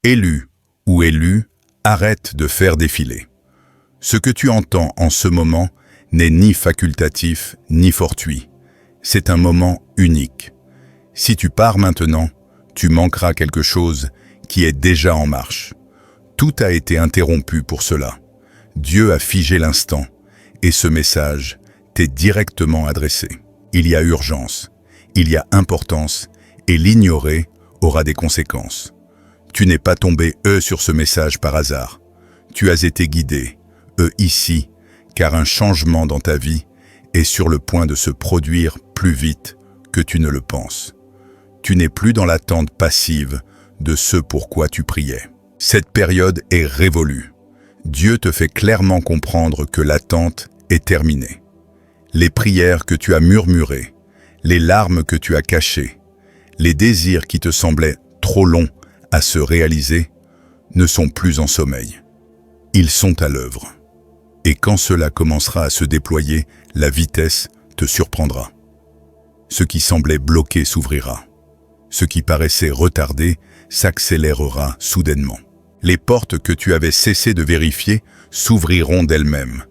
Élu ou élue, arrête de faire défiler. Ce que tu entends en ce moment n'est ni facultatif ni fortuit. C'est un moment unique. Si tu pars maintenant, tu manqueras quelque chose qui est déjà en marche. Tout a été interrompu pour cela. Dieu a figé l'instant, et ce message t'est directement adressé. Il y a urgence, il y a importance, et l'ignorer aura des conséquences. Tu n'es pas tombé sur ce message par hasard. Tu as été guidé, ici, car un changement dans ta vie est sur le point de se produire plus vite que tu ne le penses. Tu n'es plus dans l'attente passive de ce pourquoi tu priais. Cette période est révolue. Dieu te fait clairement comprendre que l'attente est terminée. Les prières que tu as murmurées, les larmes que tu as cachées, les désirs qui te semblaient trop longs à se réaliser, ne sont plus en sommeil. Ils sont à l'œuvre. Et quand cela commencera à se déployer, la vitesse te surprendra. Ce qui semblait bloqué s'ouvrira. Ce qui paraissait retardé s'accélérera soudainement. Les portes que tu avais cessé de vérifier s'ouvriront d'elles-mêmes.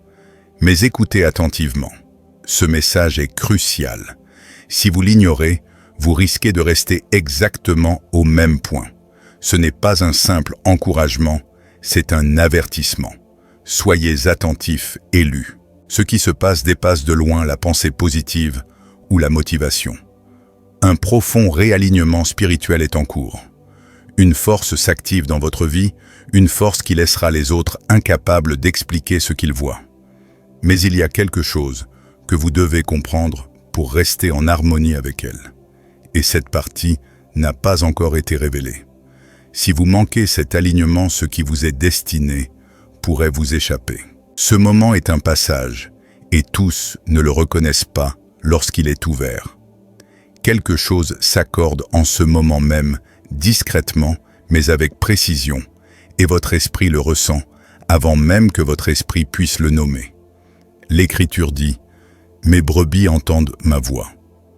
Mais écoutez attentivement. Ce message est crucial. Si vous l'ignorez, vous risquez de rester exactement au même point. Ce n'est pas un simple encouragement, c'est un avertissement. Soyez attentifs et lus. Ce qui se passe dépasse de loin la pensée positive ou la motivation. Un profond réalignement spirituel est en cours. Une force s'active dans votre vie, une force qui laissera les autres incapables d'expliquer ce qu'ils voient. Mais il y a quelque chose que vous devez comprendre pour rester en harmonie avec elle. Et cette partie n'a pas encore été révélée. Si vous manquez cet alignement, ce qui vous est destiné pourrait vous échapper. Ce moment est un passage, et tous ne le reconnaissent pas lorsqu'il est ouvert. Quelque chose s'accorde en ce moment même, discrètement, mais avec précision, et votre esprit le ressent, avant même que votre esprit puisse le nommer. L'Écriture dit « Mes brebis entendent ma voix.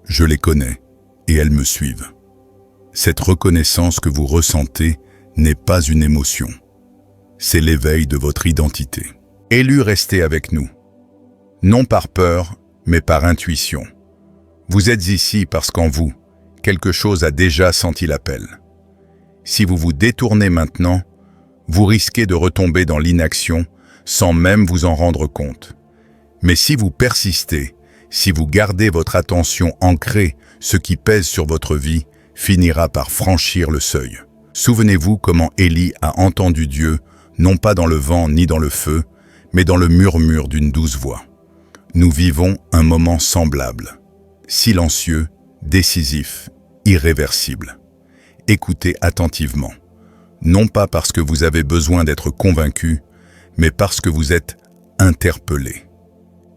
Je les connais, et elles me suivent. » Cette reconnaissance que vous ressentez n'est pas une émotion. C'est l'éveil de votre identité. Élus, restez avec nous. Non par peur, mais par intuition. Vous êtes ici parce qu'en vous, quelque chose a déjà senti l'appel. Si vous vous détournez maintenant, vous risquez de retomber dans l'inaction sans même vous en rendre compte. Mais si vous persistez, si vous gardez votre attention ancrée, ce qui pèse sur votre vie finira par franchir le seuil. Souvenez-vous comment Élie a entendu Dieu, non pas dans le vent ni dans le feu, mais dans le murmure d'une douce voix. Nous vivons un moment semblable, silencieux, décisif, irréversible. Écoutez attentivement, non pas parce que vous avez besoin d'être convaincu, mais parce que vous êtes interpellé.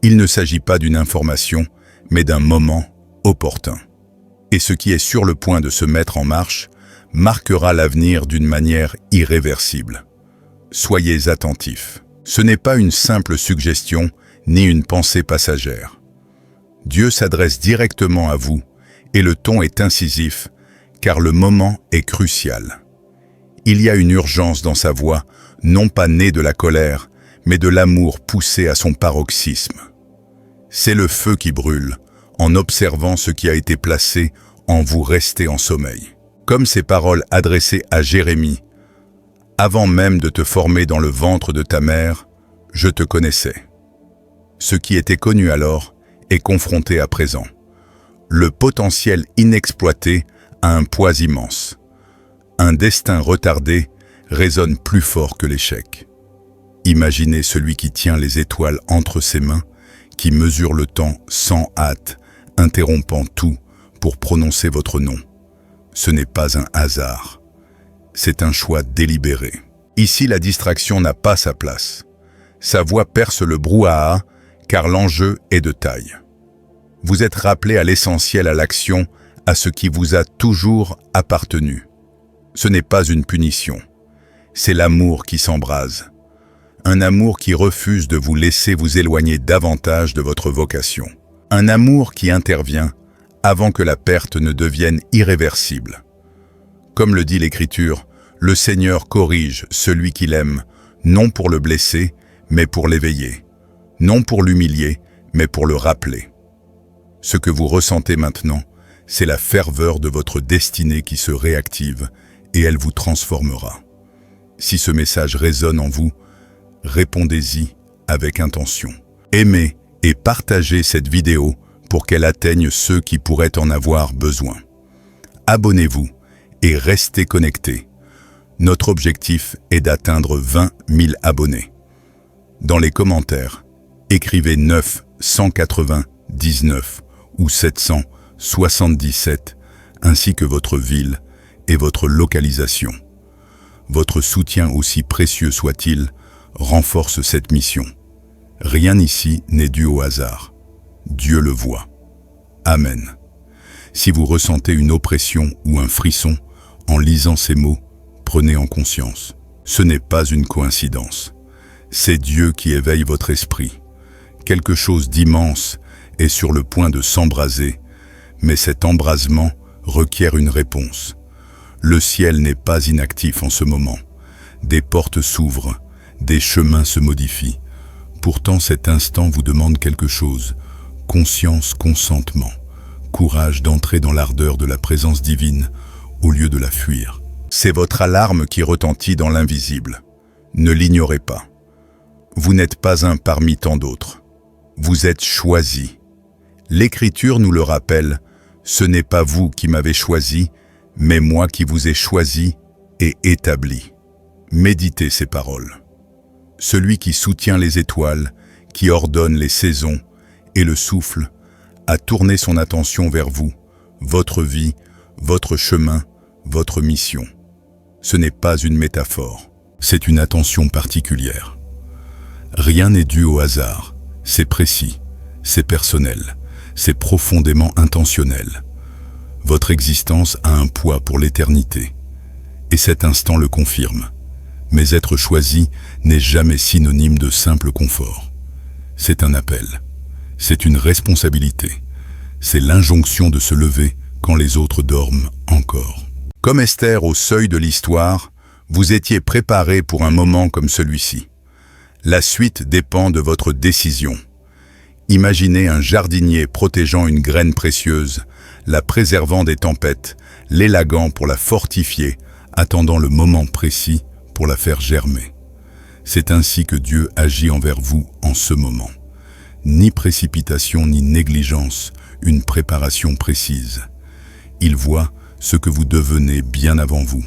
Il ne s'agit pas d'une information, mais d'un moment opportun. Et ce qui est sur le point de se mettre en marche marquera l'avenir d'une manière irréversible. Soyez attentifs. Ce n'est pas une simple suggestion ni une pensée passagère. Dieu s'adresse directement à vous et le ton est incisif car le moment est crucial. Il y a une urgence dans sa voix, non pas née de la colère, mais de l'amour poussé à son paroxysme. C'est le feu qui brûle. En observant ce qui a été placé en vous, restez en sommeil. Comme ces paroles adressées à Jérémie, « Avant même de te former dans le ventre de ta mère, je te connaissais. » Ce qui était connu alors est confronté à présent. Le potentiel inexploité a un poids immense. Un destin retardé résonne plus fort que l'échec. Imaginez celui qui tient les étoiles entre ses mains, qui mesure le temps sans hâte, interrompant tout pour prononcer votre nom. Ce n'est pas un hasard. C'est un choix délibéré. Ici, la distraction n'a pas sa place. Sa voix perce le brouhaha, car l'enjeu est de taille. Vous êtes rappelé à l'essentiel, à l'action, à ce qui vous a toujours appartenu. Ce n'est pas une punition. C'est l'amour qui s'embrase. Un amour qui refuse de vous laisser vous éloigner davantage de votre vocation. Un amour qui intervient avant que la perte ne devienne irréversible. Comme le dit l'Écriture, Le Seigneur corrige celui qu'il aime, non pour le blesser, mais pour l'éveiller. Non pour l'humilier, mais pour le rappeler. Ce que vous ressentez maintenant, c'est la ferveur de votre destinée qui se réactive et elle vous transformera. Si ce message résonne en vous, répondez-y avec intention. Aimez et partagez cette vidéo pour qu'elle atteigne ceux qui pourraient en avoir besoin. Abonnez-vous et restez connectés. Notre objectif est d'atteindre 20 000 abonnés. Dans les commentaires, écrivez 999 ou 777, ainsi que votre ville et votre localisation. Votre soutien, aussi précieux soit-il, renforce cette mission. Rien ici n'est dû au hasard. Dieu le voit. Amen. Si vous ressentez une oppression ou un frisson, en lisant ces mots, prenez en conscience. Ce n'est pas une coïncidence. C'est Dieu qui éveille votre esprit. Quelque chose d'immense est sur le point de s'embraser, mais cet embrasement requiert une réponse. Le ciel n'est pas inactif en ce moment. Des portes s'ouvrent, des chemins se modifient. Pourtant, cet instant vous demande quelque chose. Conscience, consentement, courage d'entrer dans l'ardeur de la présence divine au lieu de la fuir. C'est votre alarme qui retentit dans l'invisible. Ne l'ignorez pas. Vous n'êtes pas un parmi tant d'autres. Vous êtes choisi. L'Écriture nous le rappelle, ce n'est pas vous qui m'avez choisi, mais moi qui vous ai choisi et établi. Méditez ces paroles. Celui qui soutient les étoiles, qui ordonne les saisons et le souffle, a tourné son attention vers vous, votre vie, votre chemin, votre mission. Ce n'est pas une métaphore, c'est une attention particulière. Rien n'est dû au hasard, c'est précis, c'est personnel, c'est profondément intentionnel. Votre existence a un poids pour l'éternité, et cet instant le confirme. Mais être choisi n'est jamais synonyme de simple confort. C'est un appel, c'est une responsabilité, c'est l'injonction de se lever quand les autres dorment encore. Comme Esther au seuil de l'histoire, vous étiez préparé pour un moment comme celui-ci. La suite dépend de votre décision. Imaginez un jardinier protégeant une graine précieuse, la préservant des tempêtes, l'élaguant pour la fortifier, attendant le moment précis pour la faire germer. C'est ainsi que Dieu agit envers vous en ce moment. Ni précipitation ni négligence, une préparation précise. Il voit ce que vous devenez bien avant vous.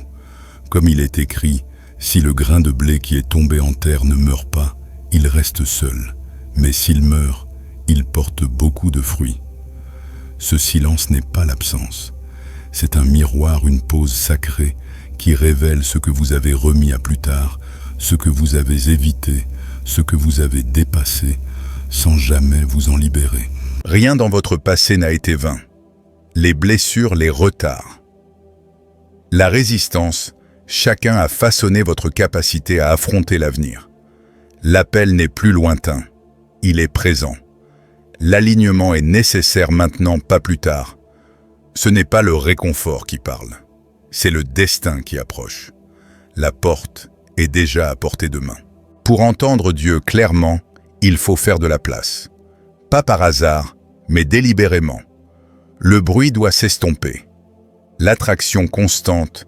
Comme il est écrit, si le grain de blé qui est tombé en terre ne meurt pas, il reste seul. Mais s'il meurt, il porte beaucoup de fruits. Ce silence n'est pas l'absence. C'est un miroir, une pause sacrée qui révèle ce que vous avez remis à plus tard, ce que vous avez évité, ce que vous avez dépassé, sans jamais vous en libérer. Rien dans votre passé n'a été vain. Les blessures, les retards. La résistance, chacun a façonné votre capacité à affronter l'avenir. L'appel n'est plus lointain, il est présent. L'alignement est nécessaire maintenant, pas plus tard. Ce n'est pas le réconfort qui parle, c'est le destin qui approche. La porte est déjà à portée de main. Pour entendre Dieu clairement, il faut faire de la place. Pas par hasard, mais délibérément. Le bruit doit s'estomper. L'attraction constante,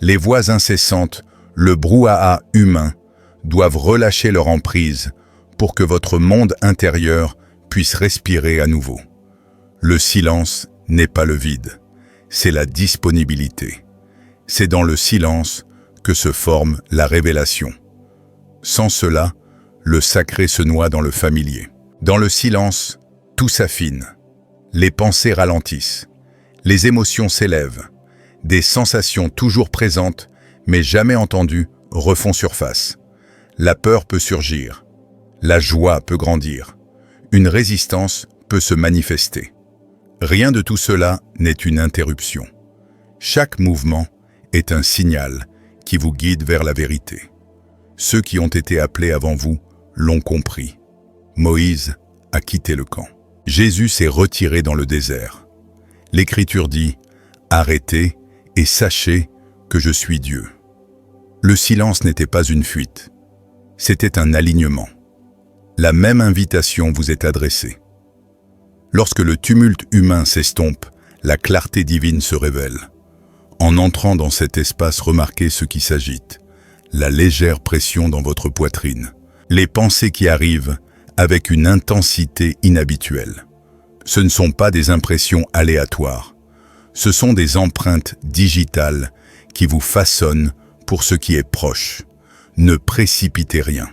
les voix incessantes, le brouhaha humain doivent relâcher leur emprise pour que votre monde intérieur puisse respirer à nouveau. Le silence n'est pas le vide, c'est la disponibilité. C'est dans le silence que se forme la révélation. Sans cela, le sacré se noie dans le familier. Dans le silence, tout s'affine. Les pensées ralentissent, les émotions s'élèvent, des sensations toujours présentes, mais jamais entendues, refont surface. La peur peut surgir, la joie peut grandir, une résistance peut se manifester. Rien de tout cela n'est une interruption. Chaque mouvement est un signal qui vous guide vers la vérité. Ceux qui ont été appelés avant vous l'ont compris. Moïse a quitté le camp. Jésus s'est retiré dans le désert. L'Écriture dit « Arrêtez et sachez que je suis Dieu ». Le silence n'était pas une fuite. C'était un alignement. La même invitation vous est adressée. Lorsque le tumulte humain s'estompe, la clarté divine se révèle. En entrant dans cet espace, remarquez ce qui s'agite. La légère pression dans votre poitrine. Les pensées qui arrivent avec une intensité inhabituelle. Ce ne sont pas des impressions aléatoires. Ce sont des empreintes digitales qui vous façonnent pour ce qui est proche. Ne précipitez rien.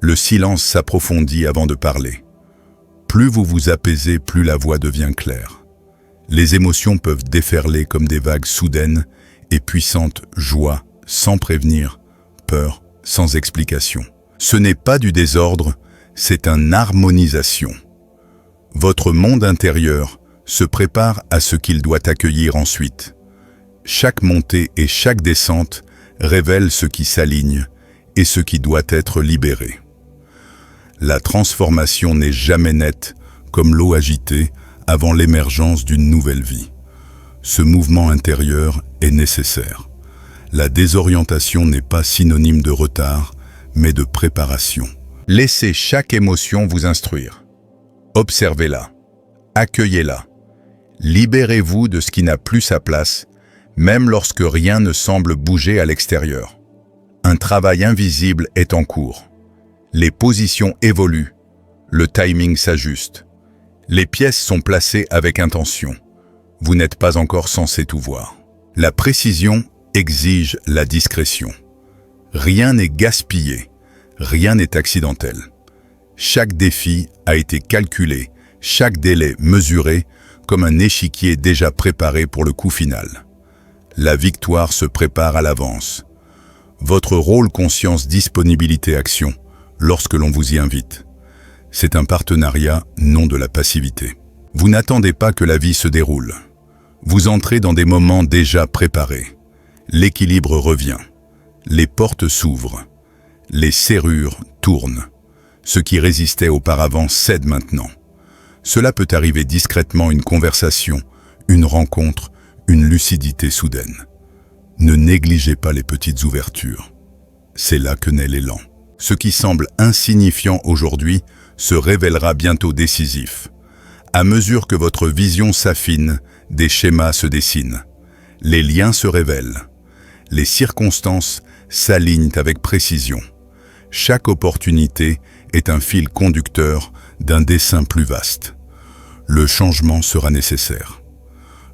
Le silence s'approfondit avant de parler. Plus vous vous apaisez, plus la voix devient claire. Les émotions peuvent déferler comme des vagues soudaines et puissantes, joie sans prévenir, peur sans explication. Ce n'est pas du désordre, c'est une harmonisation. Votre monde intérieur se prépare à ce qu'il doit accueillir ensuite. Chaque montée et chaque descente révèle ce qui s'aligne et ce qui doit être libéré. La transformation n'est jamais nette, comme l'eau agitée avant l'émergence d'une nouvelle vie. Ce mouvement intérieur est nécessaire. La désorientation n'est pas synonyme de retard, mais de préparation. Laissez chaque émotion vous instruire. Observez-la, accueillez-la. Libérez-vous de ce qui n'a plus sa place, même lorsque rien ne semble bouger à l'extérieur. Un travail invisible est en cours. Les positions évoluent, le timing s'ajuste. Les pièces sont placées avec intention. Vous n'êtes pas encore censé tout voir. La précision exige la discrétion. Rien n'est gaspillé, rien n'est accidentel. Chaque défi a été calculé, chaque délai mesuré comme un échiquier déjà préparé pour le coup final. La victoire se prépare à l'avance. Votre rôle conscience, disponibilité, action, lorsque l'on vous y invite. C'est un partenariat, non de la passivité. Vous n'attendez pas que la vie se déroule. Vous entrez dans des moments déjà préparés. L'équilibre revient. Les portes s'ouvrent. Les serrures tournent. Ce qui résistait auparavant cède maintenant. Cela peut arriver discrètement, une conversation, une rencontre, une lucidité soudaine. Ne négligez pas les petites ouvertures. C'est là que naît l'élan. Ce qui semble insignifiant aujourd'hui se révélera bientôt décisif. À mesure que votre vision s'affine, des schémas se dessinent. Les liens se révèlent. Les circonstances s'alignent avec précision. Chaque opportunité est un fil conducteur d'un dessin plus vaste. Le changement sera nécessaire.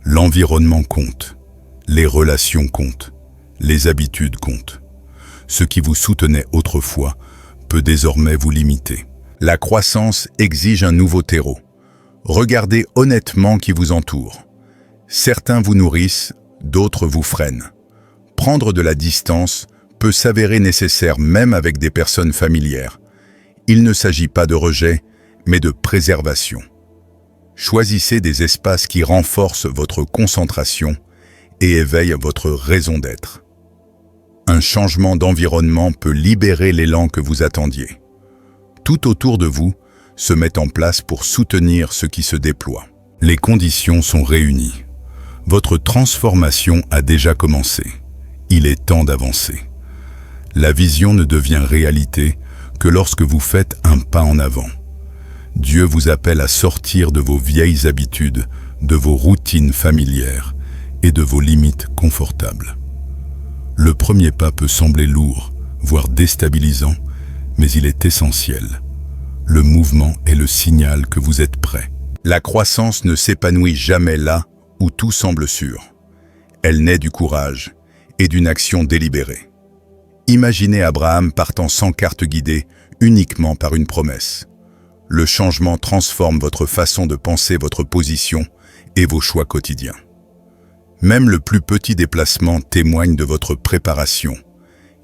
L'environnement compte. Les relations comptent. Les habitudes comptent. Ce qui vous soutenait autrefois peut désormais vous limiter. La croissance exige un nouveau terreau. Regardez honnêtement qui vous entoure. Certains vous nourrissent, d'autres vous freinent. Prendre de la distance peut s'avérer nécessaire même avec des personnes familières. Il ne s'agit pas de rejet, mais de préservation. Choisissez des espaces qui renforcent votre concentration et éveillent votre raison d'être. Un changement d'environnement peut libérer l'élan que vous attendiez. Tout autour de vous se met en place pour soutenir ce qui se déploie. Les conditions sont réunies. Votre transformation a déjà commencé. Il est temps d'avancer. La vision ne devient réalité que lorsque vous faites un pas en avant. Dieu vous appelle à sortir de vos vieilles habitudes, de vos routines familières et de vos limites confortables. Le premier pas peut sembler lourd, voire déstabilisant, mais il est essentiel. Le mouvement est le signal que vous êtes prêt. La croissance ne s'épanouit jamais là où tout semble sûr. Elle naît du courage et d'une action délibérée. Imaginez Abraham partant sans carte guidée, uniquement par une promesse. Le changement transforme votre façon de penser, votre position et vos choix quotidiens. Même le plus petit déplacement témoigne de votre préparation.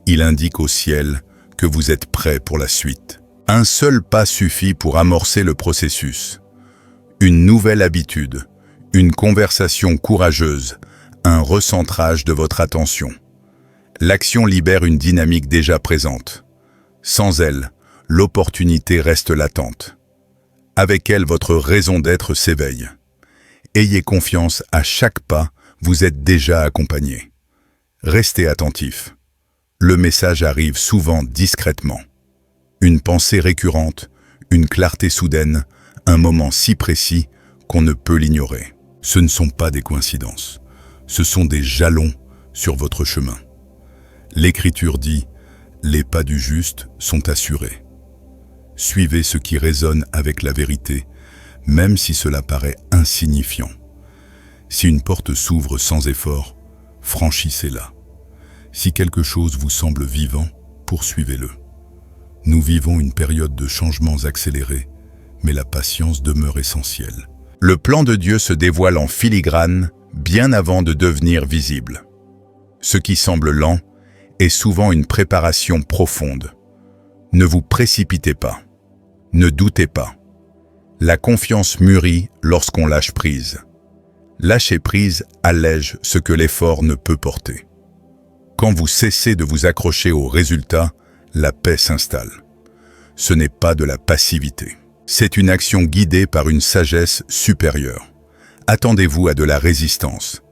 Il indique au ciel que vous êtes prêt pour la suite. Un seul pas suffit pour amorcer le processus. Une nouvelle habitude, une conversation courageuse, un recentrage de votre attention. L'action libère une dynamique déjà présente. Sans elle, l'opportunité reste latente. Avec elle, votre raison d'être s'éveille. Ayez confiance, à chaque pas, vous êtes déjà accompagné. Restez attentif. Le message arrive souvent discrètement. Une pensée récurrente, une clarté soudaine, un moment si précis qu'on ne peut l'ignorer. Ce ne sont pas des coïncidences, ce sont des jalons sur votre chemin. L'Écriture dit « Les pas du juste sont assurés ». Suivez ce qui résonne avec la vérité, même si cela paraît insignifiant. Si une porte s'ouvre sans effort, franchissez-la. Si quelque chose vous semble vivant, poursuivez-le. Nous vivons une période de changements accélérés, mais la patience demeure essentielle. Le plan de Dieu se dévoile en filigrane bien avant de devenir visible. Ce qui semble lent est souvent une préparation profonde. Ne vous précipitez pas. Ne doutez pas. La confiance mûrit lorsqu'on lâche prise. Lâcher prise allège ce que l'effort ne peut porter. Quand vous cessez de vous accrocher aux résultats, la paix s'installe. Ce n'est pas de la passivité. C'est une action guidée par une sagesse supérieure. Attendez-vous à de la résistance.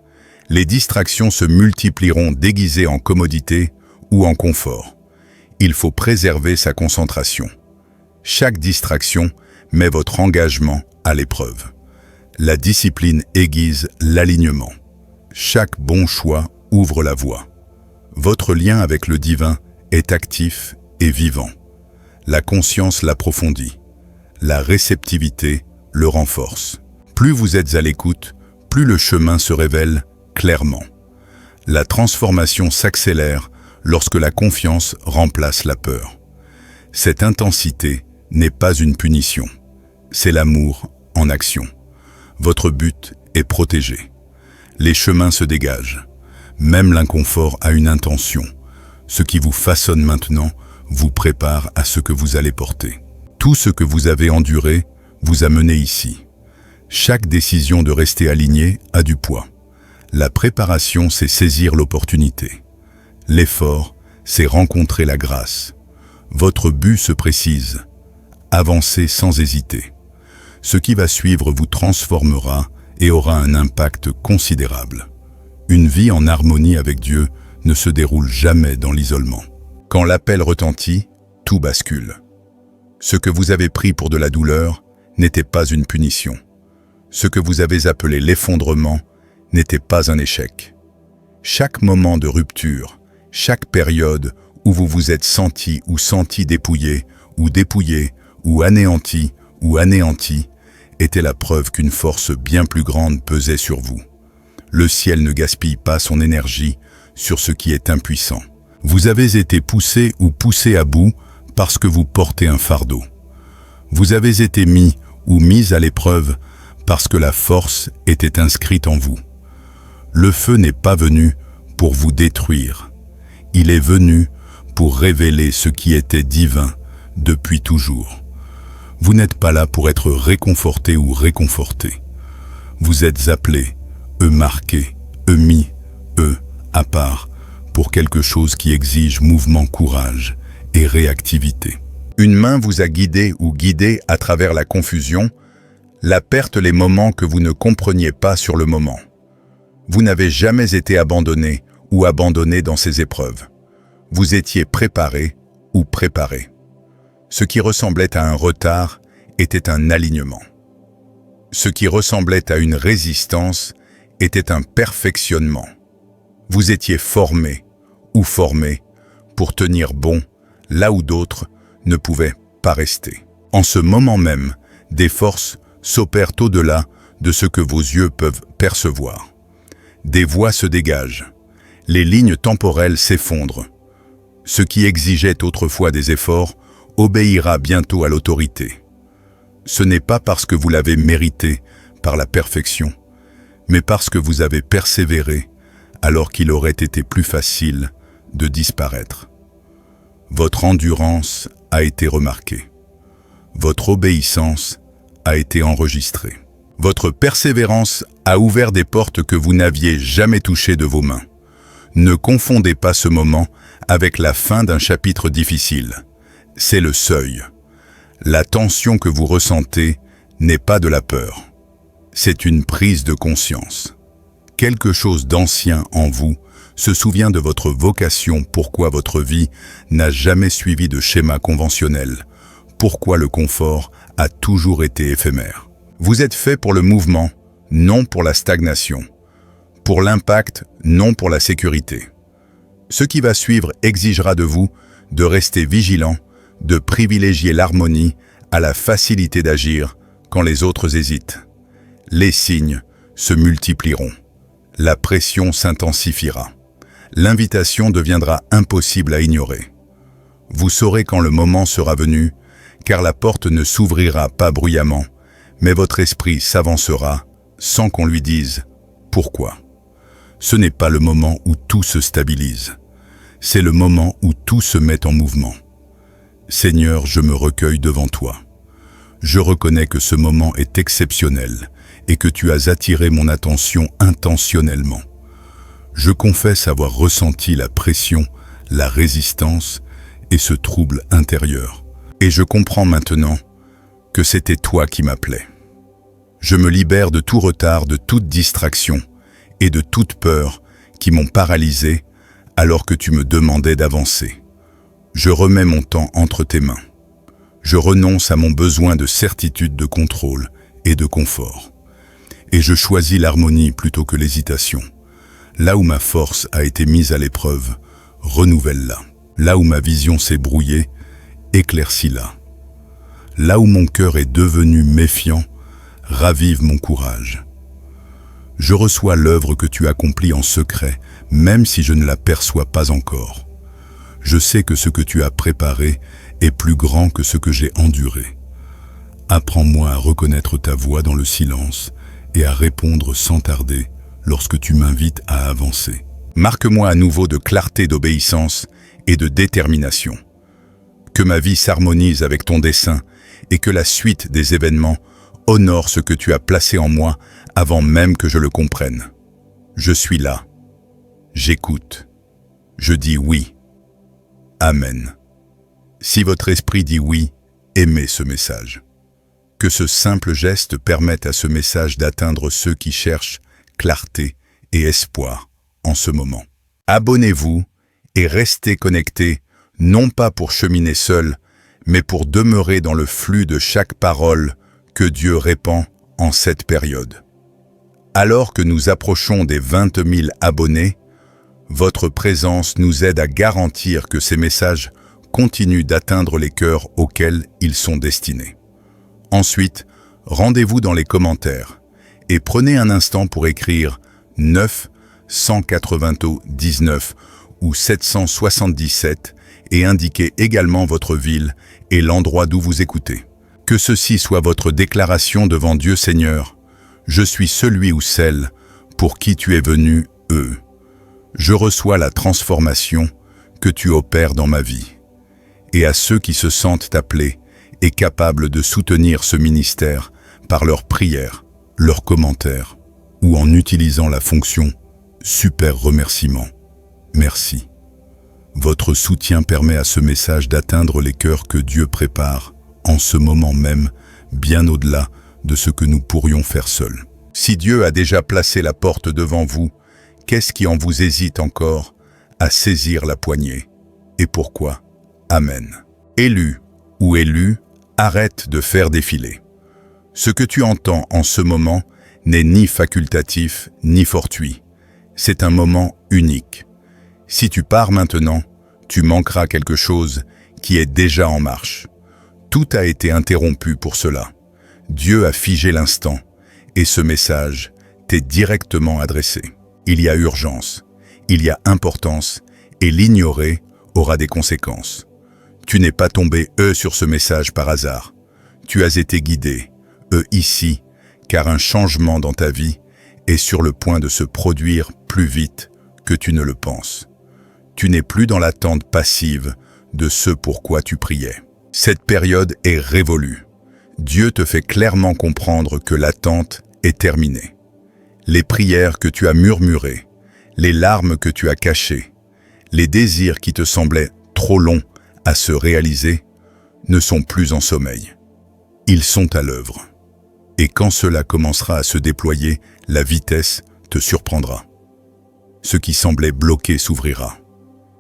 Les distractions se multiplieront déguisées en commodité ou en confort. Il faut préserver sa concentration. Chaque distraction met votre engagement à l'épreuve. La discipline aiguise l'alignement. Chaque bon choix ouvre la voie. Votre lien avec le divin est actif et vivant. La conscience l'approfondit. La réceptivité le renforce. Plus vous êtes à l'écoute, plus le chemin se révèle clairement. La transformation s'accélère lorsque la confiance remplace la peur. Cette intensité n'est pas une punition, c'est l'amour en action. Votre but est protégé. Les chemins se dégagent. Même l'inconfort a une intention. Ce qui vous façonne maintenant vous prépare à ce que vous allez porter. Tout ce que vous avez enduré vous a mené ici. Chaque décision de rester aligné a du poids. La préparation, c'est saisir l'opportunité. L'effort, c'est rencontrer la grâce. Votre but se précise. Avancez sans hésiter. Ce qui va suivre vous transformera et aura un impact considérable. Une vie en harmonie avec Dieu ne se déroule jamais dans l'isolement. Quand l'appel retentit, tout bascule. Ce que vous avez pris pour de la douleur n'était pas une punition. Ce que vous avez appelé l'effondrement n'était pas un échec. Chaque moment de rupture, chaque période où vous vous êtes senti ou senti dépouillé, ou anéanti, était la preuve qu'une force bien plus grande pesait sur vous. Le ciel ne gaspille pas son énergie sur ce qui est impuissant. Vous avez été poussé ou poussé à bout parce que vous portez un fardeau. Vous avez été mis ou mise à l'épreuve parce que la force était inscrite en vous. Le feu n'est pas venu pour vous détruire. Il est venu pour révéler ce qui était divin depuis toujours. Vous n'êtes pas là pour être réconforté ou réconforté. Vous êtes appelé, marqué, mis, à part, pour quelque chose qui exige mouvement, courage et réactivité. Une main vous a guidé ou guidé à travers la confusion, la perte, les moments que vous ne compreniez pas sur le moment. Vous n'avez jamais été abandonné ou abandonné dans ces épreuves. Vous étiez préparé ou préparé. Ce qui ressemblait à un retard était un alignement. Ce qui ressemblait à une résistance était un perfectionnement. Vous étiez formé ou formé pour tenir bon là où d'autres ne pouvaient pas rester. En ce moment même, des forces s'opèrent au-delà de ce que vos yeux peuvent percevoir. Des voies se dégagent. Les lignes temporelles s'effondrent. Ce qui exigeait autrefois des efforts obéira bientôt à l'autorité. Ce n'est pas parce que vous l'avez mérité par la perfection, mais parce que vous avez persévéré alors qu'il aurait été plus facile de disparaître. Votre endurance a été remarquée. Votre obéissance a été enregistrée. Votre persévérance a ouvert des portes que vous n'aviez jamais touchées de vos mains. Ne confondez pas ce moment avec la fin d'un chapitre difficile. C'est le seuil. La tension que vous ressentez n'est pas de la peur. C'est une prise de conscience. Quelque chose d'ancien en vous se souvient de votre vocation, pourquoi votre vie n'a jamais suivi de schéma conventionnel, pourquoi le confort a toujours été éphémère. Vous êtes fait pour le mouvement, non pour la stagnation, pour l'impact, non pour la sécurité. Ce qui va suivre exigera de vous de rester vigilant, de privilégier l'harmonie à la facilité d'agir quand les autres hésitent. Les signes se multiplieront. La pression s'intensifiera. L'invitation deviendra impossible à ignorer. Vous saurez quand le moment sera venu, car la porte ne s'ouvrira pas bruyamment, mais votre esprit s'avancera sans qu'on lui dise « Pourquoi ?» Ce n'est pas le moment où tout se stabilise. C'est le moment où tout se met en mouvement. Seigneur, je me recueille devant toi. Je reconnais que ce moment est exceptionnel et que tu as attiré mon attention intentionnellement. Je confesse avoir ressenti la pression, la résistance et ce trouble intérieur. Et je comprends maintenant que c'était toi qui m'appelais. Je me libère de tout retard, de toute distraction et de toute peur qui m'ont paralysé alors que tu me demandais d'avancer. Je remets mon temps entre tes mains. Je renonce à mon besoin de certitude, de contrôle et de confort. Et je choisis l'harmonie plutôt que l'hésitation. Là où ma force a été mise à l'épreuve, renouvelle-la. Là où ma vision s'est brouillée, éclaircis-la. Là où mon cœur est devenu méfiant, ravive mon courage. Je reçois l'œuvre que tu accomplis en secret, même si je ne la perçois pas encore. Je sais que ce que tu as préparé est plus grand que ce que j'ai enduré. Apprends-moi à reconnaître ta voix dans le silence et à répondre sans tarder lorsque tu m'invites à avancer. Marque-moi à nouveau de clarté, d'obéissance et de détermination. Que ma vie s'harmonise avec ton dessein et que la suite des événements honore ce que tu as placé en moi avant même que je le comprenne. Je suis là. J'écoute. Je dis oui. Amen. Si votre esprit dit oui, aimez ce message. Que ce simple geste permette à ce message d'atteindre ceux qui cherchent clarté et espoir en ce moment. Abonnez-vous et restez connectés, non pas pour cheminer seul, mais pour demeurer dans le flux de chaque parole que Dieu répand en cette période. Alors que nous approchons des 20 000 abonnés, votre présence nous aide à garantir que ces messages continuent d'atteindre les cœurs auxquels ils sont destinés. Ensuite, rendez-vous dans les commentaires et prenez un instant pour écrire 9, 199 ou 777 et indiquez également votre ville et l'endroit d'où vous écoutez. Que ceci soit votre déclaration devant Dieu. Seigneur, je suis celui ou celle pour qui tu es venu, Je reçois la transformation que tu opères dans ma vie. Et à ceux qui se sentent appelés et capables de soutenir ce ministère par leurs prières, leurs commentaires ou en utilisant la fonction « Super remerciement ». Merci. Votre soutien permet à ce message d'atteindre les cœurs que Dieu prépare en ce moment même, bien au-delà de ce que nous pourrions faire seuls. Si Dieu a déjà placé la porte devant vous, qu'est-ce qui en vous hésite encore à saisir la poignée? Et pourquoi? Amen. Élu ou élue, arrête de faire défiler. Ce que tu entends en ce moment n'est ni facultatif ni fortuit. C'est un moment unique. Si tu pars maintenant, tu manqueras quelque chose qui est déjà en marche. Tout a été interrompu pour cela. Dieu a figé l'instant et ce message t'est directement adressé. Il y a urgence, il y a importance et l'ignorer aura des conséquences. Tu n'es pas tombé sur ce message par hasard. Tu as été guidé, ici, car un changement dans ta vie est sur le point de se produire plus vite que tu ne le penses. Tu n'es plus dans l'attente passive de ce pourquoi tu priais. Cette période est révolue. Dieu te fait clairement comprendre que l'attente est terminée. Les prières que tu as murmurées, les larmes que tu as cachées, les désirs qui te semblaient trop longs à se réaliser, ne sont plus en sommeil. Ils sont à l'œuvre. Et quand cela commencera à se déployer, la vitesse te surprendra. Ce qui semblait bloqué s'ouvrira.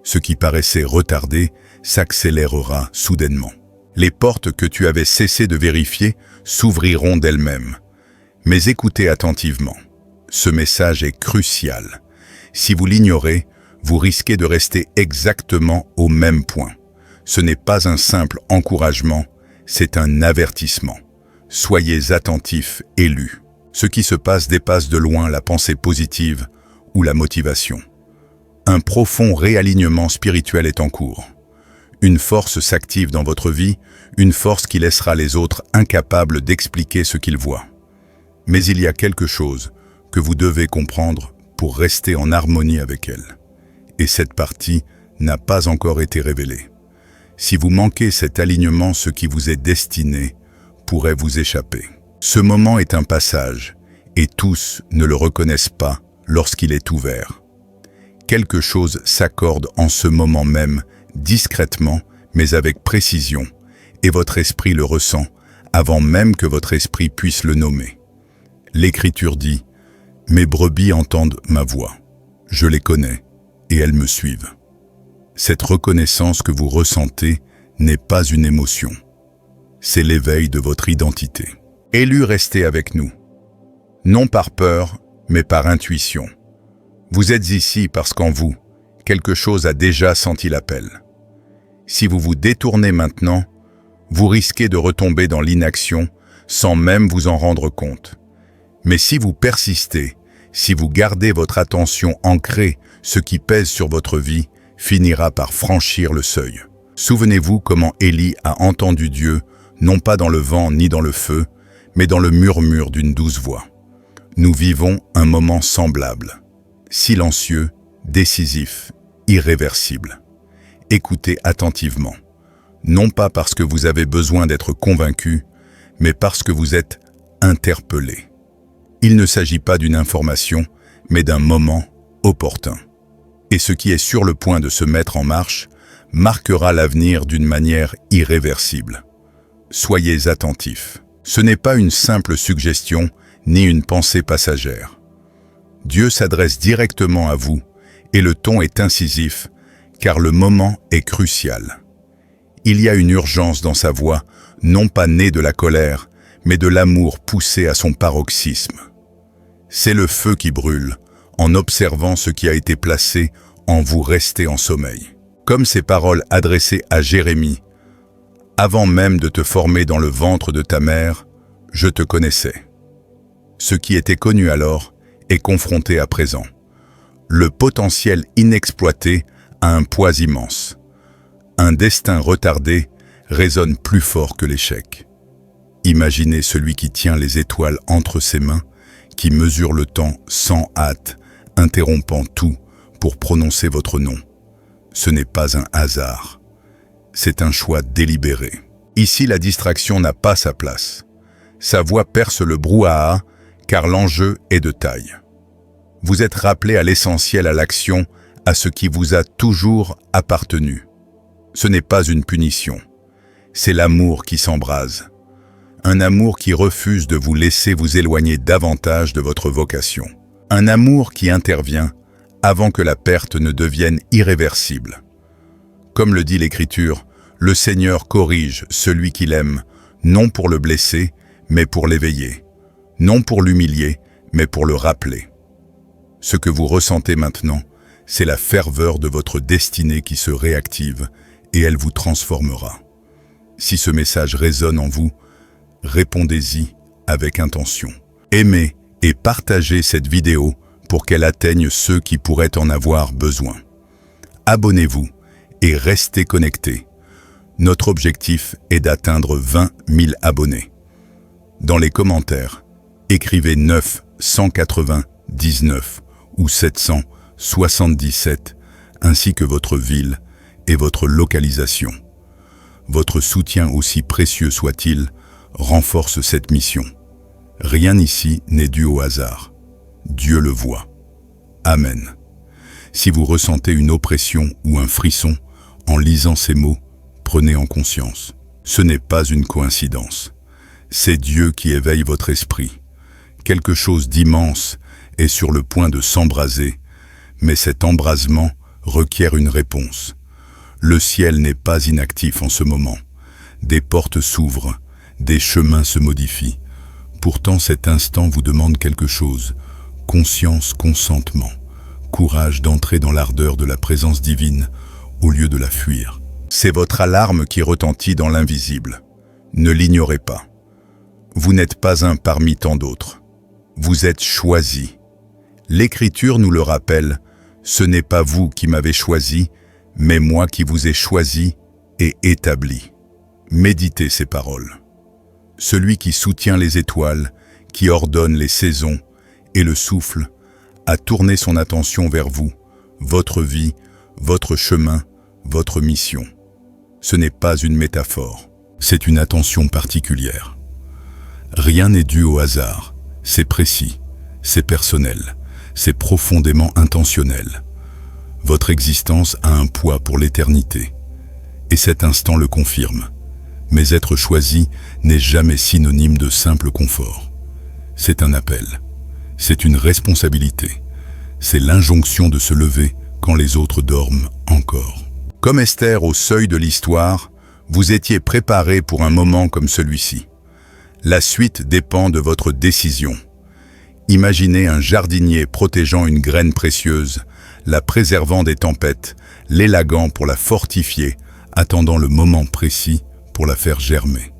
Ce qui paraissait retardé s'accélérera soudainement. Les portes que tu avais cessé de vérifier s'ouvriront d'elles-mêmes. Mais écoutez attentivement. Ce message est crucial. Si vous l'ignorez, vous risquez de rester exactement au même point. Ce n'est pas un simple encouragement, c'est un avertissement. Soyez attentifs et lus. Ce qui se passe dépasse de loin la pensée positive ou la motivation. Un profond réalignement spirituel est en cours. Une force s'active dans votre vie, une force qui laissera les autres incapables d'expliquer ce qu'ils voient. Mais il y a quelque chose que vous devez comprendre pour rester en harmonie avec elle. Et cette partie n'a pas encore été révélée. Si vous manquez cet alignement, ce qui vous est destiné pourrait vous échapper. Ce moment est un passage, et tous ne le reconnaissent pas lorsqu'il est ouvert. Quelque chose s'accorde en ce moment même, discrètement, mais avec précision, et votre esprit le ressent, avant même que votre esprit puisse le nommer. L'Écriture dit « Mes brebis entendent ma voix. Je les connais, et elles me suivent. » Cette reconnaissance que vous ressentez n'est pas une émotion. C'est l'éveil de votre identité. Élus, restez avec nous. Non par peur, mais par intuition. Vous êtes ici parce qu'en vous, quelque chose a déjà senti l'appel. Si vous vous détournez maintenant, vous risquez de retomber dans l'inaction sans même vous en rendre compte. Mais si vous persistez, si vous gardez votre attention ancrée, ce qui pèse sur votre vie finira par franchir le seuil. Souvenez-vous comment Élie a entendu Dieu, non pas dans le vent ni dans le feu, mais dans le murmure d'une douce voix. Nous vivons un moment semblable, silencieux, décisif, irréversible. Écoutez attentivement, non pas parce que vous avez besoin d'être convaincu, mais parce que vous êtes interpellé. Il ne s'agit pas d'une information, mais d'un moment opportun. Et ce qui est sur le point de se mettre en marche marquera l'avenir d'une manière irréversible. Soyez attentifs. Ce n'est pas une simple suggestion, ni une pensée passagère. Dieu s'adresse directement à vous, et le ton est incisif, car le moment est crucial. Il y a une urgence dans sa voix, non pas née de la colère, mais de l'amour poussé à son paroxysme. C'est le feu qui brûle, en observant ce qui a été placé en vous rester en sommeil. Comme ces paroles adressées à Jérémie, « Avant même de te former dans le ventre de ta mère, je te connaissais. » Ce qui était connu alors est confronté à présent. Le potentiel inexploité a un poids immense. Un destin retardé résonne plus fort que l'échec. Imaginez celui qui tient les étoiles entre ses mains, qui mesure le temps sans hâte, interrompant tout pour prononcer votre nom. Ce n'est pas un hasard. C'est un choix délibéré. Ici, la distraction n'a pas sa place. Sa voix perce le brouhaha, car l'enjeu est de taille. Vous êtes rappelé à l'essentiel, à l'action, à ce qui vous a toujours appartenu. Ce n'est pas une punition. C'est l'amour qui s'embrase. Un amour qui refuse de vous laisser vous éloigner davantage de votre vocation. Un amour qui intervient avant que la perte ne devienne irréversible. Comme le dit l'Écriture, le Seigneur corrige celui qu'il aime, non pour le blesser, mais pour l'éveiller. Non pour l'humilier, mais pour le rappeler. Ce que vous ressentez maintenant, c'est la ferveur de votre destinée qui se réactive et elle vous transformera. Si ce message résonne en vous, répondez-y avec intention. Aimez et partagez cette vidéo pour qu'elle atteigne ceux qui pourraient en avoir besoin. Abonnez-vous et restez connectés. Notre objectif est d'atteindre 20 000 abonnés. Dans les commentaires, écrivez 999 ou 777, ainsi que votre ville et votre localisation. Votre soutien, aussi précieux soit-il, renforce cette mission. Rien ici n'est dû au hasard. Dieu le voit. Amen. Si vous ressentez une oppression ou un frisson en lisant ces mots, prenez en conscience. Ce n'est pas une coïncidence. C'est Dieu qui éveille votre esprit. Quelque chose d'immense est sur le point de s'embraser, Mais cet embrasement requiert une réponse. Le ciel n'est pas inactif en ce moment. Des portes s'ouvrent, des chemins se modifient. Pourtant cet instant vous demande quelque chose. Conscience, consentement. Courage d'entrer dans l'ardeur de la présence divine au lieu de la fuir. C'est votre alarme qui retentit dans l'invisible. Ne l'ignorez pas. Vous n'êtes pas un parmi tant d'autres. Vous êtes choisi. L'Écriture nous le rappelle, ce n'est pas vous qui m'avez choisi, mais moi qui vous ai choisi et établi. Méditez ces paroles. Celui qui soutient les étoiles, qui ordonne les saisons et le souffle, a tourné son attention vers vous, votre vie, votre chemin, votre mission. Ce n'est pas une métaphore, c'est une attention particulière. Rien n'est dû au hasard, c'est précis, c'est personnel, c'est profondément intentionnel. Votre existence a un poids pour l'éternité, et cet instant le confirme. Mais être choisi n'est jamais synonyme de simple confort. C'est un appel, c'est une responsabilité, c'est l'injonction de se lever quand les autres dorment encore. Comme Esther au seuil de l'histoire, vous étiez préparé pour un moment comme celui-ci. La suite dépend de votre décision. Imaginez un jardinier protégeant une graine précieuse, la préservant des tempêtes, l'élaguant pour la fortifier, attendant le moment précis pour la faire germer.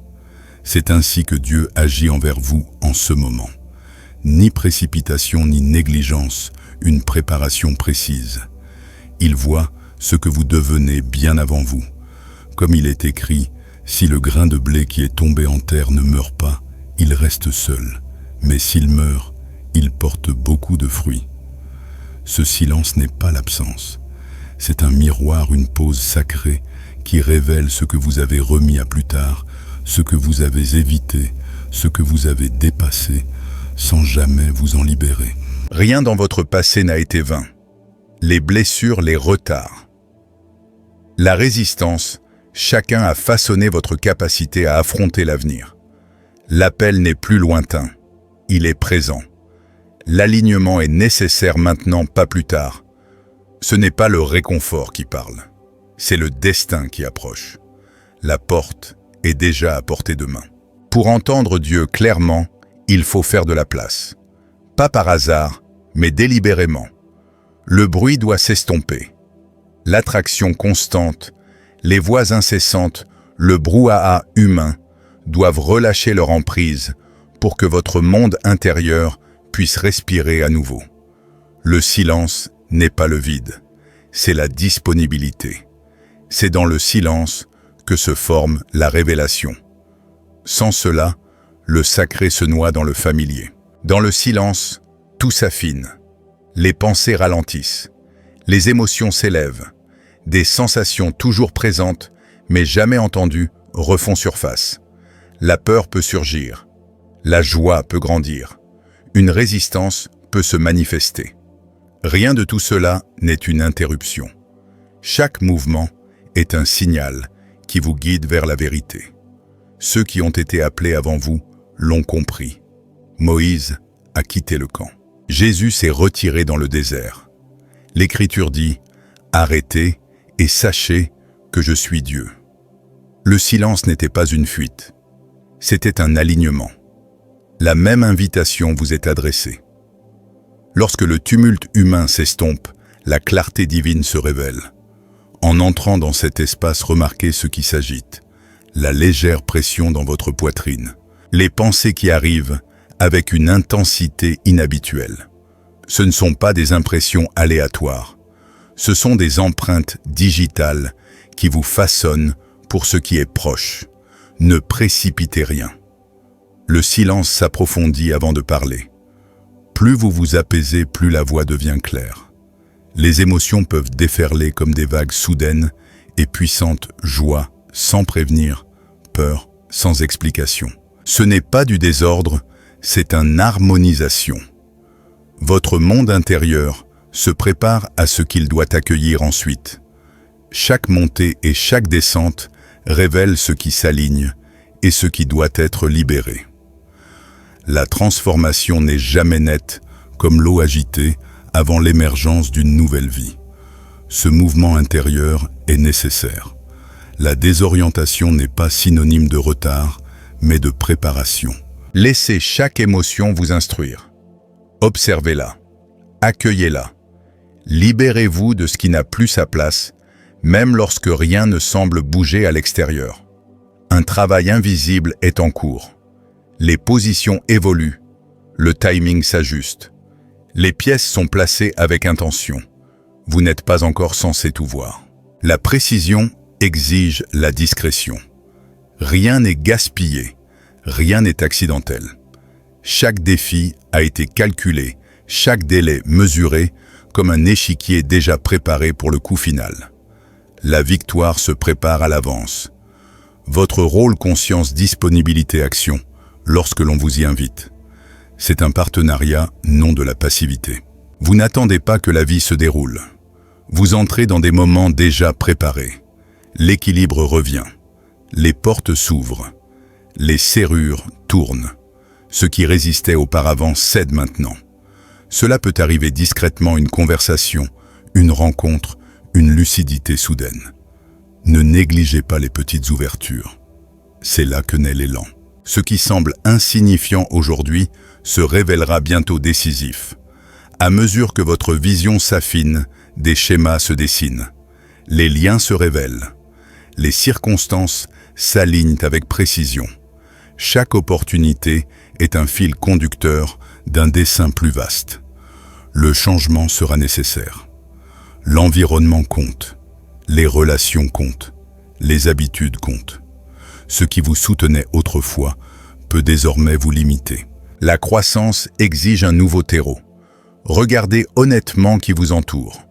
C'est ainsi que Dieu agit envers vous en ce moment. Ni précipitation ni négligence, une préparation précise. Il voit ce que vous devenez bien avant vous. Comme il est écrit, si le grain de blé qui est tombé en terre ne meurt pas, il reste seul. Mais s'il meurt, il porte beaucoup de fruits. Ce silence n'est pas l'absence. C'est un miroir, une pause sacrée qui révèle ce que vous avez remis à plus tard, ce que vous avez évité, ce que vous avez dépassé, sans jamais vous en libérer. Rien dans votre passé n'a été vain. Les blessures, les retards. La résistance, chacun a façonné votre capacité à affronter l'avenir. L'appel n'est plus lointain, il est présent. L'alignement est nécessaire maintenant, pas plus tard. Ce n'est pas le réconfort qui parle, c'est le destin qui approche. La porte est déjà à portée de main. Pour entendre Dieu clairement, il faut faire de la place. Pas par hasard, mais délibérément. Le bruit doit s'estomper. L'attraction constante, les voix incessantes, le brouhaha humain doivent relâcher leur emprise pour que votre monde intérieur puisse respirer à nouveau. Le silence n'est pas le vide, c'est la disponibilité. C'est dans le silence que se forme la révélation. Sans cela, le sacré se noie dans le familier. Dans le silence, tout s'affine. Les pensées ralentissent. Les émotions s'élèvent. Des sensations toujours présentes, mais jamais entendues, refont surface. La peur peut surgir. La joie peut grandir. Une résistance peut se manifester. Rien de tout cela n'est une interruption. Chaque mouvement est un signal qui vous guide vers la vérité. Ceux qui ont été appelés avant vous l'ont compris. Moïse a quitté le camp. Jésus s'est retiré dans le désert. L'Écriture dit « Arrêtez et sachez que je suis Dieu ». Le silence n'était pas une fuite, c'était un alignement. La même invitation vous est adressée. Lorsque le tumulte humain s'estompe, la clarté divine se révèle. En entrant dans cet espace, remarquez ce qui s'agite, la légère pression dans votre poitrine, les pensées qui arrivent avec une intensité inhabituelle. Ce ne sont pas des impressions aléatoires, ce sont des empreintes digitales qui vous façonnent pour ce qui est proche. Ne précipitez rien. Le silence s'approfondit avant de parler. Plus vous vous apaisez, plus la voix devient claire. Les émotions peuvent déferler comme des vagues soudaines et puissantes, joie sans prévenir, peur sans explication. Ce n'est pas du désordre, c'est une harmonisation. Votre monde intérieur se prépare à ce qu'il doit accueillir ensuite. Chaque montée et chaque descente révèle ce qui s'aligne et ce qui doit être libéré. La transformation n'est jamais nette, comme l'eau agitée, avant l'émergence d'une nouvelle vie. Ce mouvement intérieur est nécessaire. La désorientation n'est pas synonyme de retard, mais de préparation. Laissez chaque émotion vous instruire. Observez-la. Accueillez-la. Libérez-vous de ce qui n'a plus sa place, même lorsque rien ne semble bouger à l'extérieur. Un travail invisible est en cours. Les positions évoluent. Le timing s'ajuste. Les pièces sont placées avec intention. Vous n'êtes pas encore censé tout voir. La précision exige la discrétion. Rien n'est gaspillé, rien n'est accidentel. Chaque défi a été calculé, chaque délai mesuré comme un échiquier déjà préparé pour le coup final. La victoire se prépare à l'avance. Votre rôle conscience disponibilité action lorsque l'on vous y invite. C'est un partenariat, non de la passivité. Vous n'attendez pas que la vie se déroule. Vous entrez dans des moments déjà préparés. L'équilibre revient. Les portes s'ouvrent. Les serrures tournent. Ce qui résistait auparavant cède maintenant. Cela peut arriver discrètement, une conversation, une rencontre, une lucidité soudaine. Ne négligez pas les petites ouvertures. C'est là que naît l'élan. Ce qui semble insignifiant aujourd'hui se révélera bientôt décisif. À mesure que votre vision s'affine, des schémas se dessinent. Les liens se révèlent. Les circonstances s'alignent avec précision. Chaque opportunité est un fil conducteur d'un dessin plus vaste. Le changement sera nécessaire. L'environnement compte. Les relations comptent. Les habitudes comptent. Ce qui vous soutenait autrefois peut désormais vous limiter. La croissance exige un nouveau terreau. Regardez honnêtement qui vous entoure.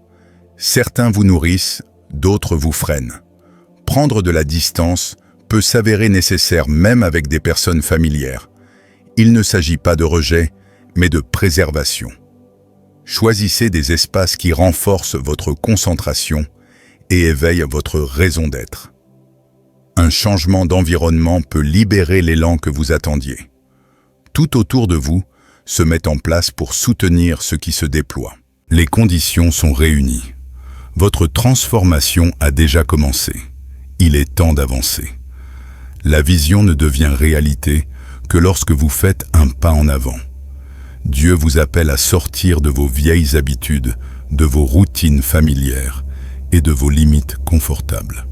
Certains vous nourrissent, d'autres vous freinent. Prendre de la distance peut s'avérer nécessaire même avec des personnes familières. Il ne s'agit pas de rejet, mais de préservation. Choisissez des espaces qui renforcent votre concentration et éveillent votre raison d'être. Un changement d'environnement peut libérer l'élan que vous attendiez. Tout autour de vous se met en place pour soutenir ce qui se déploie. Les conditions sont réunies. Votre transformation a déjà commencé. Il est temps d'avancer. La vision ne devient réalité que lorsque vous faites un pas en avant. Dieu vous appelle à sortir de vos vieilles habitudes, de vos routines familières et de vos limites confortables.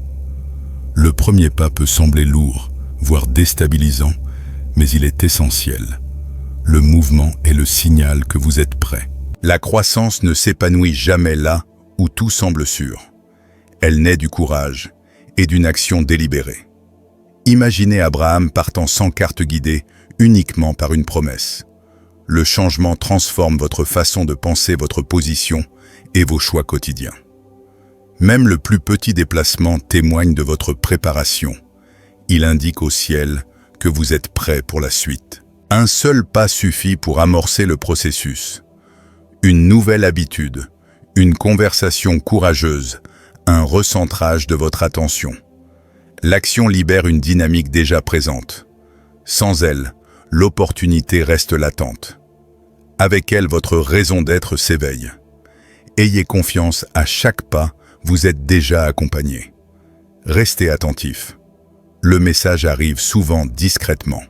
Le premier pas peut sembler lourd, voire déstabilisant, mais il est essentiel. Le mouvement est le signal que vous êtes prêt. La croissance ne s'épanouit jamais là où tout semble sûr. Elle naît du courage et d'une action délibérée. Imaginez Abraham partant sans carte guidée, uniquement par une promesse. Le changement transforme votre façon de penser, votre position et vos choix quotidiens. Même le plus petit déplacement témoigne de votre préparation. Il indique au ciel que vous êtes prêt pour la suite. Un seul pas suffit pour amorcer le processus. Une nouvelle habitude, une conversation courageuse, un recentrage de votre attention. L'action libère une dynamique déjà présente. Sans elle, l'opportunité reste latente. Avec elle, votre raison d'être s'éveille. Ayez confiance, à chaque pas, vous êtes déjà accompagné. Restez attentif. Le message arrive souvent discrètement.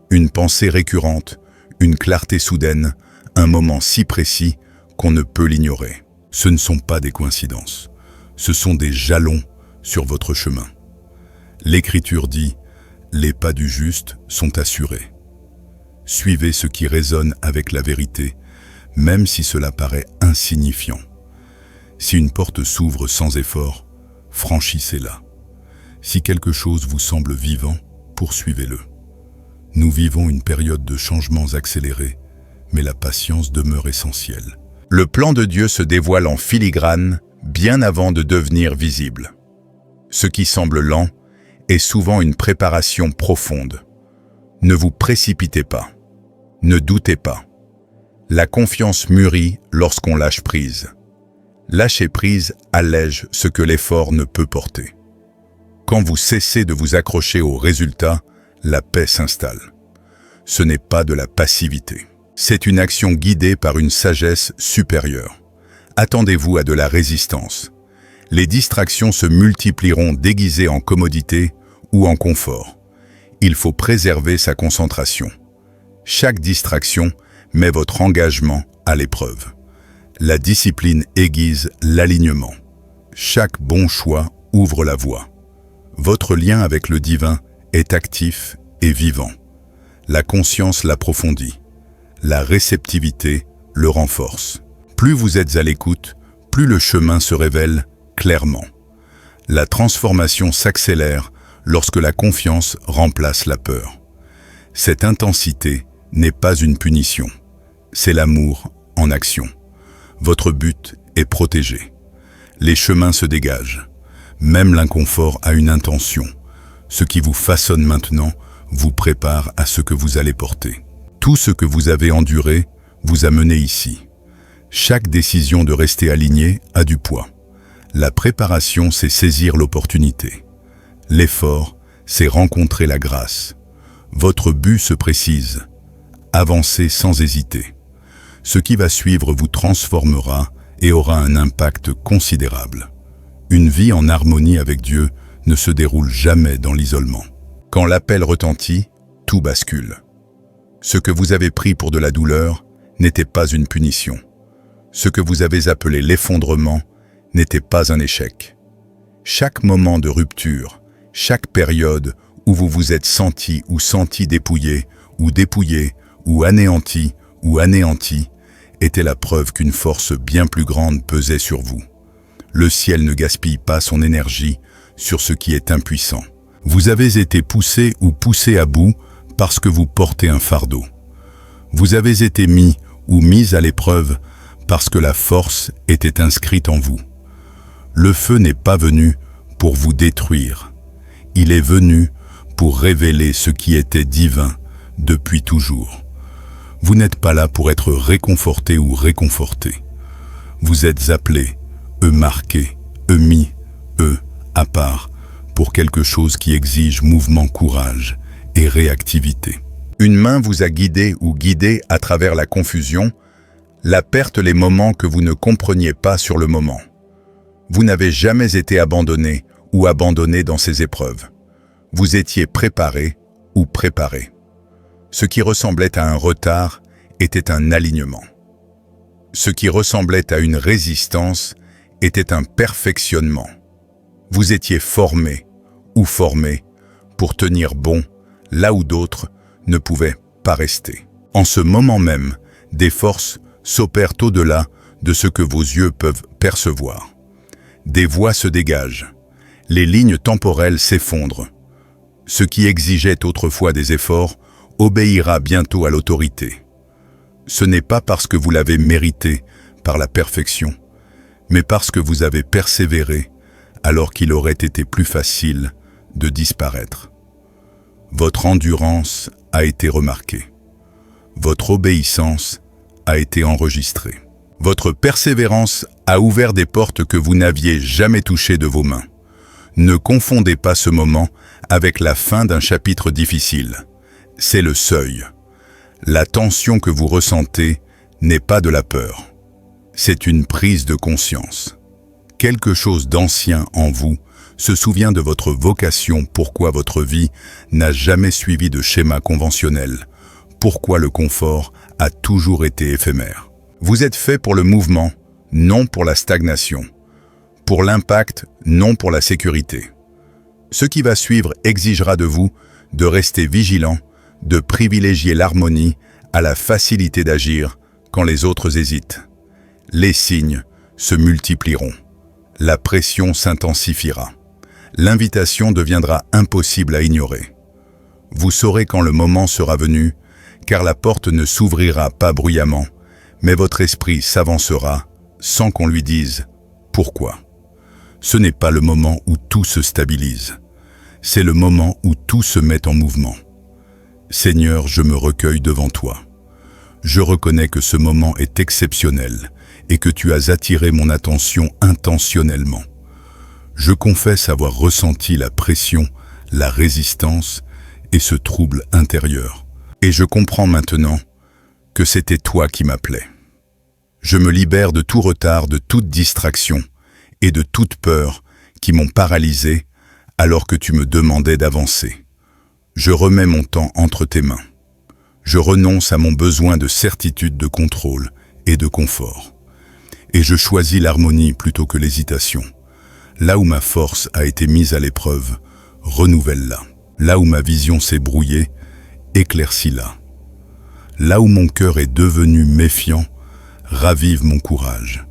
Une pensée récurrente, une clarté soudaine, un moment si précis qu'on ne peut l'ignorer. Ce ne sont pas des coïncidences. Ce sont des jalons sur votre chemin. L'Écriture dit « Les pas du juste sont assurés ». Suivez ce qui résonne avec la vérité, même si cela paraît insignifiant. Si une porte s'ouvre sans effort, franchissez-la. Si quelque chose vous semble vivant, poursuivez-le. Nous vivons une période de changements accélérés, mais la patience demeure essentielle. Le plan de Dieu se dévoile en filigrane bien avant de devenir visible. Ce qui semble lent est souvent une préparation profonde. Ne vous précipitez pas. Ne doutez pas. La confiance mûrit lorsqu'on lâche prise. Lâcher prise allège ce que l'effort ne peut porter. Quand vous cessez de vous accrocher aux résultats, la paix s'installe. Ce n'est pas de la passivité. C'est une action guidée par une sagesse supérieure. Attendez-vous à de la résistance. Les distractions se multiplieront déguisées en commodité ou en confort. Il faut préserver sa concentration. Chaque distraction met votre engagement à l'épreuve. La discipline aiguise l'alignement. Chaque bon choix ouvre la voie. Votre lien avec le divin est actif et vivant. La conscience l'approfondit. La réceptivité le renforce. Plus vous êtes à l'écoute, plus le chemin se révèle clairement. La transformation s'accélère lorsque la confiance remplace la peur. Cette intensité n'est pas une punition. C'est l'amour en action. Votre but est protégé. Les chemins se dégagent. Même l'inconfort a une intention. Ce qui vous façonne maintenant vous prépare à ce que vous allez porter. Tout ce que vous avez enduré vous a mené ici. Chaque décision de rester aligné a du poids. La préparation, c'est saisir l'opportunité. L'effort, c'est rencontrer la grâce. Votre but se précise. Avancez sans hésiter. Ce qui va suivre vous transformera et aura un impact considérable. Une vie en harmonie avec Dieu ne se déroule jamais dans l'isolement. Quand l'appel retentit, tout bascule. Ce que vous avez pris pour de la douleur n'était pas une punition. Ce que vous avez appelé l'effondrement n'était pas un échec. Chaque moment de rupture, chaque période où vous vous êtes senti ou senti dépouillé ou anéanti, était la preuve qu'une force bien plus grande pesait sur vous. Le ciel ne gaspille pas son énergie sur ce qui est impuissant. Vous avez été poussé ou poussé à bout parce que vous portez un fardeau. Vous avez été mis ou mise à l'épreuve parce que la force était inscrite en vous. Le feu n'est pas venu pour vous détruire. Il est venu pour révéler ce qui était divin depuis toujours. Vous n'êtes pas là pour être réconforté ou réconforté. Vous êtes appelé, marqué, mis, à part, pour quelque chose qui exige mouvement, courage et réactivité. Une main vous a guidé ou guidé à travers la confusion, la perte, les moments que vous ne compreniez pas sur le moment. Vous n'avez jamais été abandonné ou abandonné dans ces épreuves. Vous étiez préparé ou préparé. Ce qui ressemblait à un retard était un alignement. Ce qui ressemblait à une résistance était un perfectionnement. Vous étiez formé ou formé pour tenir bon là où d'autres ne pouvaient pas rester. En ce moment même, des forces s'opèrent au-delà de ce que vos yeux peuvent percevoir. Des voies se dégagent. Les lignes temporelles s'effondrent. Ce qui exigeait autrefois des efforts obéira bientôt à l'autorité. Ce n'est pas parce que vous l'avez mérité par la perfection, mais parce que vous avez persévéré alors qu'il aurait été plus facile de disparaître. Votre endurance a été remarquée. Votre obéissance a été enregistrée. Votre persévérance a ouvert des portes que vous n'aviez jamais touchées de vos mains. Ne confondez pas ce moment avec la fin d'un chapitre difficile. C'est le seuil. La tension que vous ressentez n'est pas de la peur. C'est une prise de conscience. Quelque chose d'ancien en vous se souvient de votre vocation, pourquoi votre vie n'a jamais suivi de schéma conventionnel, pourquoi le confort a toujours été éphémère. Vous êtes fait pour le mouvement, non pour la stagnation. Pour l'impact, non pour la sécurité. Ce qui va suivre exigera de vous de rester vigilant, de privilégier l'harmonie à la facilité d'agir quand les autres hésitent. Les signes se multiplieront. La pression s'intensifiera. L'invitation deviendra impossible à ignorer. Vous saurez quand le moment sera venu, car la porte ne s'ouvrira pas bruyamment, mais votre esprit s'avancera sans qu'on lui dise « Pourquoi ?» Ce n'est pas le moment où tout se stabilise. C'est le moment où tout se met en mouvement. Seigneur, je me recueille devant toi. Je reconnais que ce moment est exceptionnel et que tu as attiré mon attention intentionnellement. Je confesse avoir ressenti la pression, la résistance et ce trouble intérieur. Et je comprends maintenant que c'était toi qui m'appelais. Je me libère de tout retard, de toute distraction et de toute peur qui m'ont paralysé alors que tu me demandais d'avancer. Je remets mon temps entre tes mains. Je renonce à mon besoin de certitude, de contrôle et de confort. Et je choisis l'harmonie plutôt que l'hésitation. Là où ma force a été mise à l'épreuve, renouvelle-la. Là où ma vision s'est brouillée, éclaircis-la. Là où mon cœur est devenu méfiant, ravive mon courage.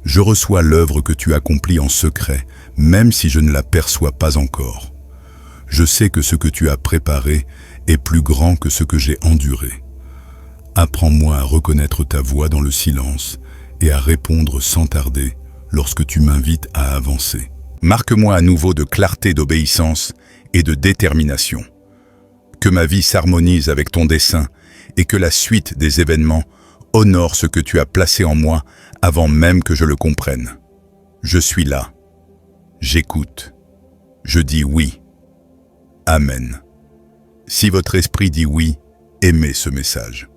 Je reçois l'œuvre que tu accomplis en secret, même si je ne la perçois pas encore. Je sais que ce que tu as préparé est plus grand que ce que j'ai enduré. Apprends-moi à reconnaître ta voix dans le silence et à répondre sans tarder lorsque tu m'invites à avancer. Marque-moi à nouveau de clarté, d'obéissance et de détermination. Que ma vie s'harmonise avec ton dessein et que la suite des événements honore ce que tu as placé en moi avant même que je le comprenne. Je suis là. J'écoute. Je dis oui. Amen. Si votre esprit dit oui, aimez ce message.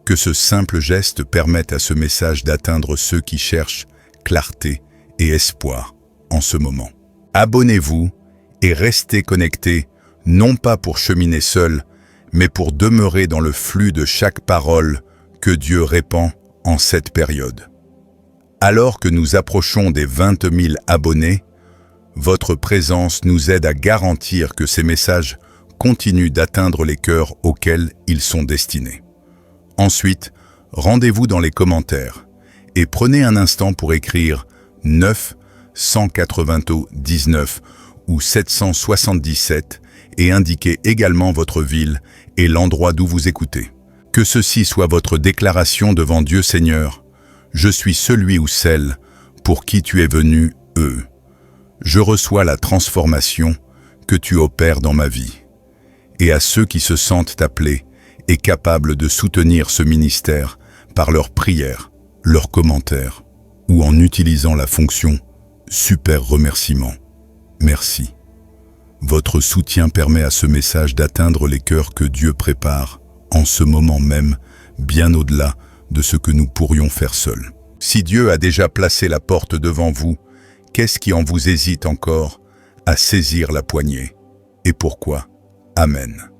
Que ce simple geste permette à ce message d'atteindre ceux qui cherchent clarté et espoir en ce moment. Abonnez-vous et restez connectés, non pas pour cheminer seul, mais pour demeurer dans le flux de chaque parole que Dieu répand en cette période. Alors que nous approchons des 20 000 abonnés, votre présence nous aide à garantir que ces messages continuent d'atteindre les cœurs auxquels ils sont destinés. Ensuite, rendez-vous dans les commentaires et prenez un instant pour écrire 9, 199 ou 777 et indiquez également votre ville et l'endroit d'où vous écoutez. Que ceci soit votre déclaration devant Dieu. Seigneur, je suis celui ou celle pour qui tu es venu, Je reçois la transformation que tu opères dans ma vie. Et à ceux qui se sentent appelés et capables de soutenir ce ministère par leurs prières, leurs commentaires ou en utilisant la fonction « Super remerciement ». Merci. Votre soutien permet à ce message d'atteindre les cœurs que Dieu prépare en ce moment même, bien au-delà de ce que nous pourrions faire seuls. Si Dieu a déjà placé la porte devant vous, qu'est-ce qui en vous hésite encore à saisir la poignée? Et pourquoi? Amen.